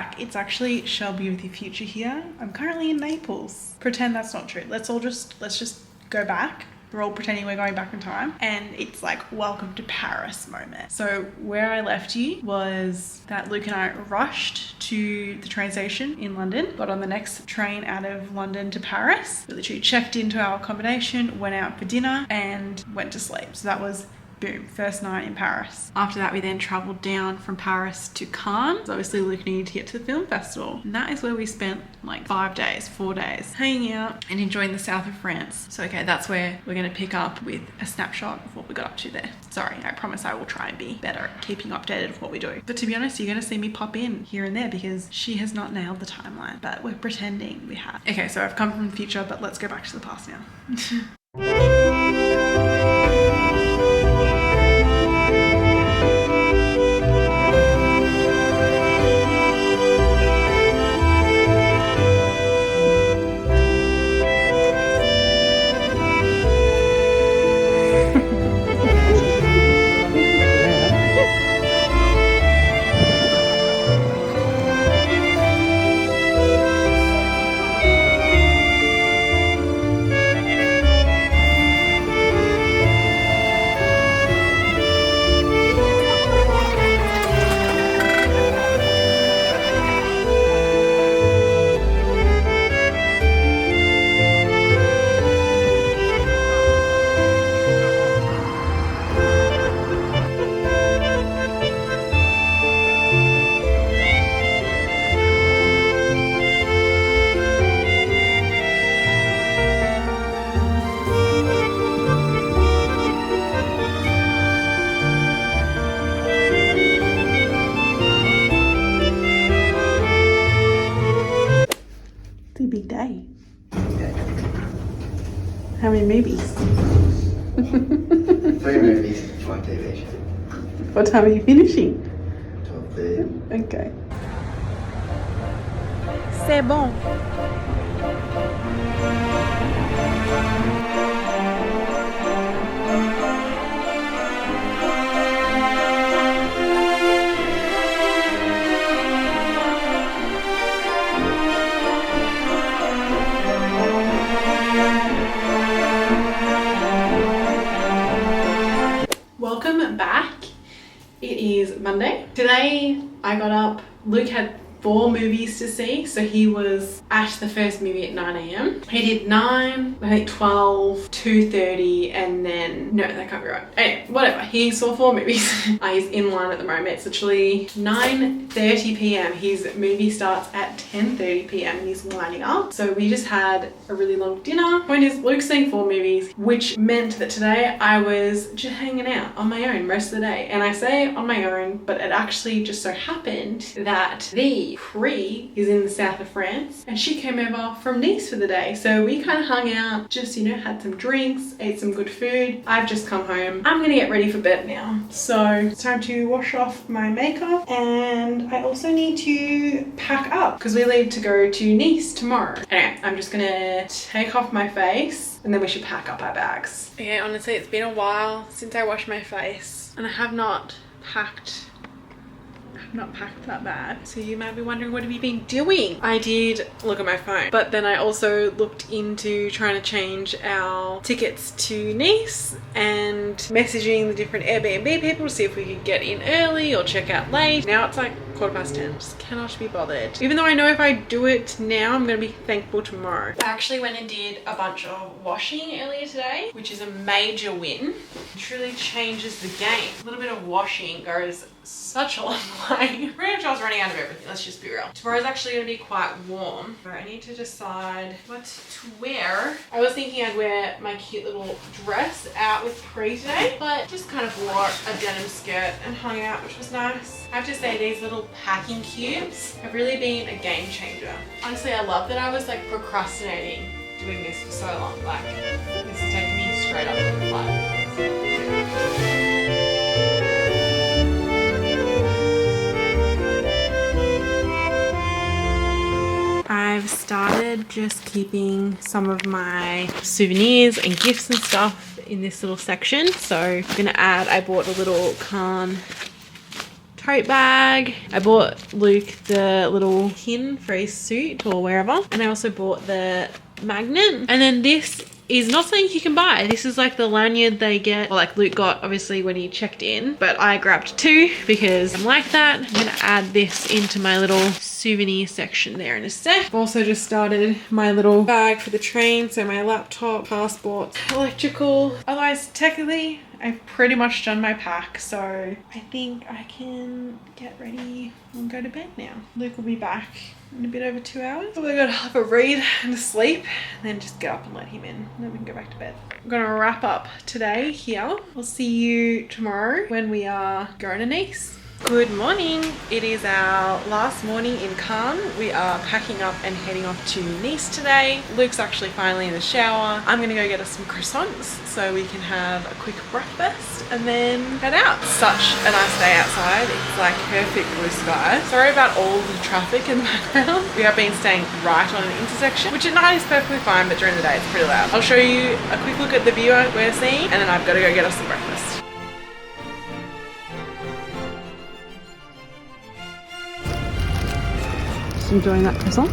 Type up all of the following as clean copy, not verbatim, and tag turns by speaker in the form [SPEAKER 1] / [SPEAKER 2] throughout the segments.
[SPEAKER 1] back. It's actually Shelby with your future here. I'm currently in Naples. Pretend that's not true. Let's just go back. We're all pretending we're going back in time, and it's like welcome to Paris moment. So where I left you was that Luke and I rushed to the train station in London, got on the next train out of London to Paris. We literally checked into our accommodation, went out for dinner, and went to sleep. So that was boom, first night in Paris. After that, we then travelled down from Paris to Cannes. So obviously Luke needed to get to the film festival. And that is where we spent like 4 days, hanging out and enjoying the south of France. So okay, that's where we're gonna pick up with a snapshot of what we got up to there. Sorry, I promise I will try and be better at keeping updated of what we do. But to be honest, you're gonna see me pop in here and there because she has not nailed the timeline, but we're pretending we have. Okay, so I've come from the future, but let's go back to the past now. It's a big day. How many movies?
[SPEAKER 2] 3 movies, 5 TV shows.
[SPEAKER 1] What time are you finishing?
[SPEAKER 2] 12:30.
[SPEAKER 1] Okay. C'est bon. Welcome back. It is Monday. Today I got up. Luke had 4 movies to see, so he was at the first movie at 9 a.m. He did 9, I think 12, 2:30, and then no, that can't be right. Anyway, whatever. He saw 4 movies. He's in line at the moment. It's literally 9:30 p.m. His movie starts at 10:30 p.m. and he's lining up. So we just had a really long dinner. Point is, Luke's seeing 4 movies, which meant that today I was just hanging out on my own most of the day. And I say on my own, but it actually just so happened that the Cree is in the south of France and she came over from Nice for the day. So we kind of hung out, just, you know, had some drinks, ate some good food. I've just come home. I'm gonna get ready for bed now. So it's time to wash off my makeup, and I also need to pack up because we leave to go to Nice tomorrow. Anyway, I'm just gonna take off my face and then we should pack up our bags. Okay, honestly, it's been a while since I washed my face and I have not packed that bad. So you might be wondering, what have you been doing? I did look at my phone, but then I also looked into trying to change our tickets to Nice and messaging the different Airbnb people to see if we could get in early or check out late. Now it's like 10:15. Just cannot be bothered. Even though I know if I do it now, I'm gonna be thankful tomorrow. I actually went and did a bunch of washing earlier today, which is a major win. It truly changes the game. A little bit of washing goes such a long way. Pretty much I was running out of everything, let's just be real. Tomorrow's actually gonna be quite warm. So I need to decide what to wear. I was thinking I'd wear my cute little dress out with Pri today, but just kind of wore a denim skirt and hung out, which was nice. I have to say, these little packing cubes have really been a game changer. Honestly, I love that I was like procrastinating doing this for so long. Like, this is taking me straight up to the flight. I've started just keeping some of my souvenirs and gifts and stuff in this little section. So I'm gonna add, I bought a little Cannes tote bag. I bought Luke the little pin for his suit or wherever. And I also bought the magnet. And then this is not something you can buy. This is like the lanyard they get, or like Luke got obviously when he checked in, but I grabbed two because I'm like that. I'm gonna add this into my little souvenir section there in a sec. I've also just started my little bag for the train, so my laptop, passport, electrical. Otherwise, technically, I've pretty much done my pack, so I think I can get ready and go to bed now. Luke will be back in a bit over 2 hours. So we're gonna have a read and a sleep, and then just get up and let him in, and then we can go back to bed. I'm gonna wrap up today here. I'll see you tomorrow when we are going to Nice. Good morning. It is our last morning in Cannes. We are packing up and heading off to Nice today. Luke's actually finally in the shower. I'm gonna go get us some croissants so we can have a quick breakfast and then head out. Such a nice day outside. It's like perfect blue sky. Sorry about all the traffic in the background. We have been staying right on an intersection, which at night is perfectly fine, but during the day it's pretty loud. I'll show you a quick look at the view we're seeing, and then I've got to go get us some breakfast. Enjoying that croissant?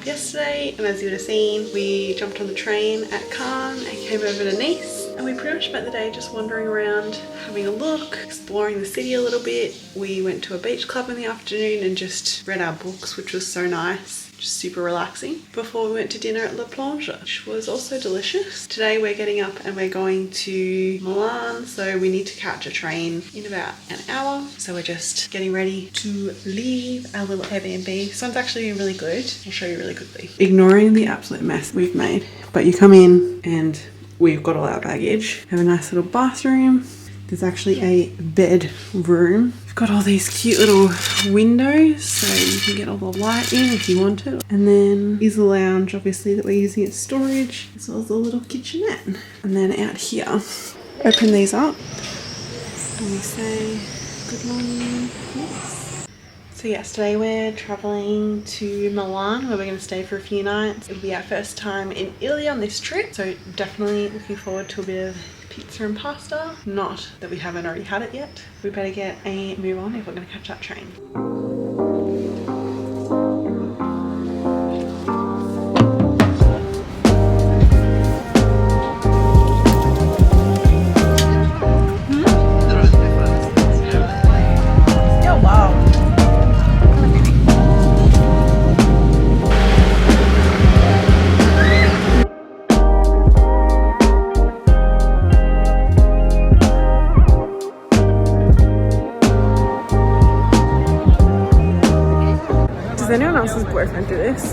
[SPEAKER 1] Yesterday, and as you would have seen, we jumped on the train at Cannes and came over to Nice, and we pretty much spent the day just wandering around, having a look, exploring the city a little bit. We went to a beach club in the afternoon and just read our books, which was so nice, just super relaxing, before we went to dinner at La Plonge, which was also delicious. Today we're getting up and we're going to Milan, so we need to catch a train in about an hour, so we're just getting ready to leave our little Airbnb. This one's actually really good. I'll show you really quickly. Ignoring the absolute mess we've made, but you come in and we've got all our baggage. We have a nice little bathroom. There's actually a bedroom. We've got all these cute little windows so you can get all the light in if you want it. And then here's the lounge, obviously, that we're using as storage, as well as the little kitchenette. And then out here, open these up and we say good morning. Yes. So yes, today we're traveling to Milan, where we're going to stay for a few nights. It'll be our first time in Italy on this trip, so definitely looking forward to a bit of pizza and pasta. Not that we haven't already had it yet. We better get a move on if we're going to catch that train.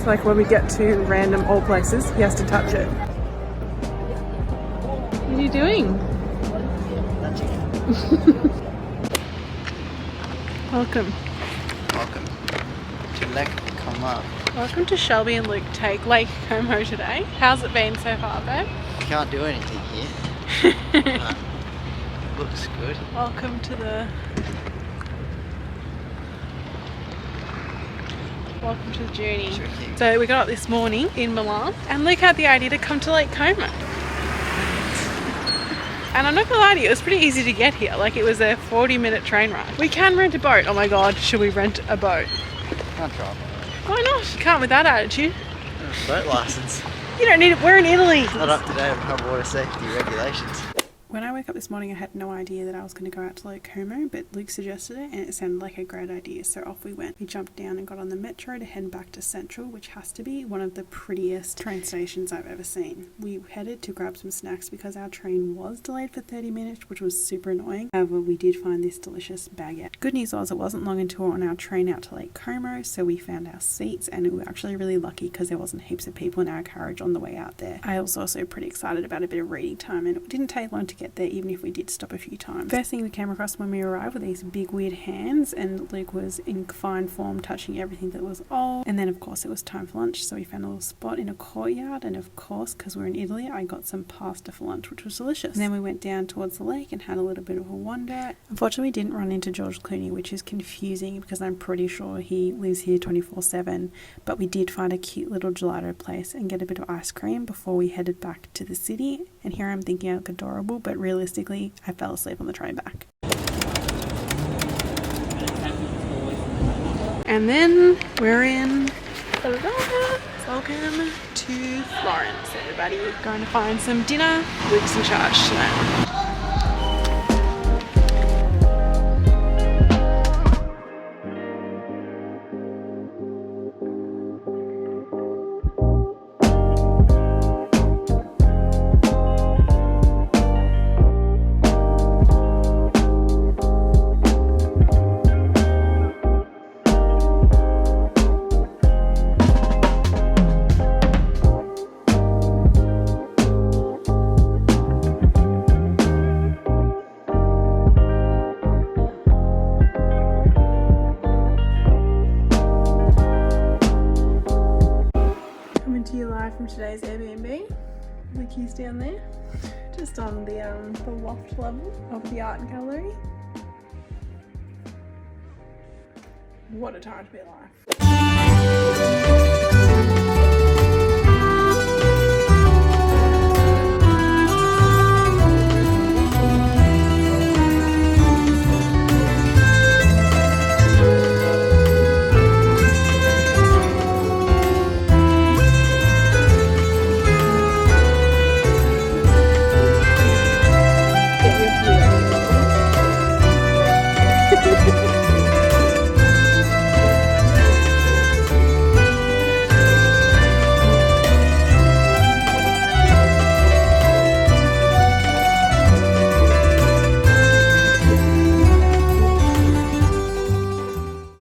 [SPEAKER 1] this. Like when we get to random old places, he has to touch it. What are you doing? Welcome.
[SPEAKER 2] Welcome to Lake Como.
[SPEAKER 1] Welcome to Shelby and Luke take Lake Como today. How's it been so far, babe?
[SPEAKER 2] Can't do anything here. But looks good.
[SPEAKER 1] Welcome to the journey.
[SPEAKER 2] Tricky.
[SPEAKER 1] So we got up this morning in Milan and Luke had the idea to come to Lake Como. And I'm not gonna lie to you, it was pretty easy to get here. Like it was a 40-minute train ride. We can rent a boat. Oh my god, should we rent a boat?
[SPEAKER 2] Can't drive.
[SPEAKER 1] Why not? Can't with that attitude.
[SPEAKER 2] Boat license.
[SPEAKER 1] You don't need it. We're in Italy.
[SPEAKER 2] Not up to date with water safety regulations.
[SPEAKER 1] When I woke up this morning, I had no idea that I was going to go out to Lake Como, but Luke suggested it and it sounded like a great idea, so off we went. We jumped down and got on the metro to head back to Central, which has to be one of the prettiest train stations I've ever seen. We headed to grab some snacks because our train was delayed for 30 minutes, which was super annoying. However, we did find this delicious baguette. Good news was it wasn't long until we were on our train out to Lake Como, so we found our seats and we were actually really lucky because there wasn't heaps of people in our carriage on the way out there. I was also pretty excited about a bit of reading time and it didn't take long to get there even if we did stop a few times. First thing we came across when we arrived were these big weird hands and Luke was in fine form touching everything that was old, and then of course it was time for lunch, so we found a little spot in a courtyard, and of course because we're in Italy I got some pasta for lunch, which was delicious. And then we went down towards the lake and had a little bit of a wander. Unfortunately we didn't run into George Clooney, which is confusing because I'm pretty sure he lives here 24/7, but we did find a cute little gelato place and get a bit of ice cream before we headed back to the city. And here I'm thinking I look adorable, but realistically I fell asleep on the train back. And then we're in Welcome to Florence, everybody. Going to find some dinner. Luke's in charge tonight. From today's Airbnb. The keys down there, just on the loft level of the art gallery. What a time to be alive.